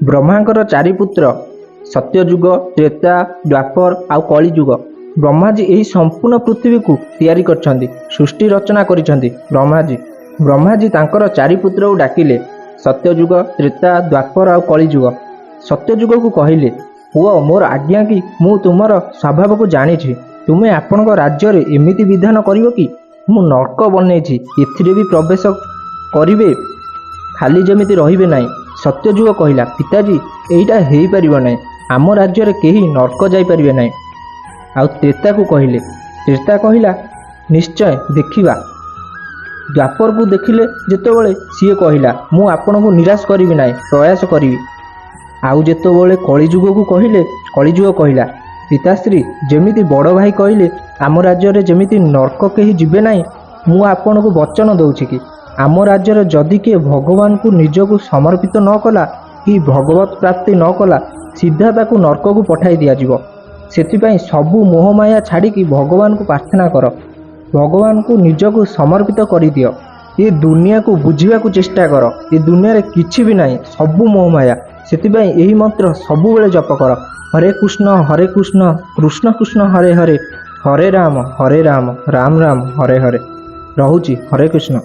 ବ୍ରହ୍ମାଙ୍କର ଚାରି ପୁତ୍ର ସତ୍ୟଯୁଗ, ତ୍ରେତା, ଦ୍ୱାପର ଆଉ କଳିଯୁଗ। ବ୍ରହ୍ମାଜୀ ଏହି ସମ୍ପୂର୍ଣ୍ଣ ପୃଥିବୀକୁ ତିଆରି କରିଛନ୍ତି, ସୃଷ୍ଟି ରଚନା କରିଛନ୍ତି। ବ୍ରହ୍ମାଜୀ ତାଙ୍କର ଚାରି ପୁତ୍ରକୁ ଡାକିଲେ ସତ୍ୟଯୁଗ, ତ୍ରେତା, ଦ୍ୱାପର ଆଉ କଳିଯୁଗ। ସତ୍ୟଯୁଗକୁ କହିଲେ, ପୁଅ ମୋର ଆଜ୍ଞା କି ମୁଁ ତୁମର ସ୍ୱଭାବକୁ ଜାଣିଛି। ତୁମେ ଆପଣଙ୍କ ରାଜ୍ୟରେ ଏମିତି ବିଧାନ କରିବ କି? ମୁଁ ନର୍କ ବନେଇଛି, ଏଥିରେ ବି ପ୍ରବେଶ କରିବେ, ଖାଲି ଯେମିତି ରହିବେ ନାହିଁ। ସତ୍ୟଯୁଗ କହିଲା, ପିତାଜୀ ଏଇଟା ହେଇପାରିବ ନାହିଁ, ଆମ ରାଜ୍ୟରେ କେହି ନର୍କ ଯାଇପାରିବେ ନାହିଁ। ଆଉ ତ୍ରେତାକୁ କହିଲେ, ତ୍ରେତା କହିଲା, ନିଶ୍ଚୟ ଦେଖିବା। ଦ୍ୱାପରକୁ ଦେଖିଲେ ଯେତେବେଳେ ସିଏ କହିଲା, ମୁଁ ଆପଣଙ୍କୁ ନିରାଶ କରିବି ନାହିଁ, ପ୍ରୟାସ କରିବି। ଆଉ ଯେତେବେଳେ କଳିଯୁଗକୁ କହିଲେ, କଳିଯୁଗ କହିଲା, ପିତାଶ୍ରୀ ଯେମିତି ବଡ଼ ଭାଇ କହିଲେ ଆମ ରାଜ୍ୟରେ ଯେମିତି ନର୍କ କେହି ଯିବେ ନାହିଁ, ମୁଁ ଆପଣଙ୍କୁ ବଚନ ଦେଉଛି କି ଆମ ରାଜ୍ୟରେ ଯଦି କିଏ ଭଗବାନଙ୍କୁ ନିଜକୁ ସମର୍ପିତ ନ କଲା କି ଭଗବତ ପ୍ରାପ୍ତି ନ କଲା, ସିଧା ତାକୁ ନର୍କକୁ ପଠାଇ ଦିଆଯିବ। ସେଥିପାଇଁ ସବୁ ମୋହମାୟା ଛାଡ଼ିକି ଭଗବାନଙ୍କୁ ପ୍ରାର୍ଥନା କର, ଭଗବାନଙ୍କୁ ନିଜକୁ ସମର୍ପିତ କରିଦିଅ। ଏ ଦୁନିଆକୁ ବୁଝିବାକୁ ଚେଷ୍ଟା କର, ଏ ଦୁନିଆରେ କିଛି ବି ନାହିଁ, ସବୁ ମୋହମାୟା। ସେଥିପାଇଁ ଏହି ମନ୍ତ୍ର ସବୁବେଳେ ଜପ କର, ହରେ କୃଷ୍ଣ କୃଷ୍ଣ କୃଷ୍ଣ ହରେ ହରେ, ହରେ ରାମ ରାମ ରାମ ହରେ ହରେ। ରହୁଛି, ହରେ କୃଷ୍ଣ।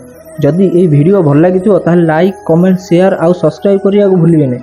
ଯଦି ଏହି ଭିଡ଼ିଓ ଭଲ ଲାଗିଥିବ ତାହେଲେ ଲାଇକ୍, କମେଣ୍ଟ, ସେୟାର ଆଉ ସବସ୍କ୍ରାଇବ୍ କରିବାକୁ ଭୁଲିବେନି।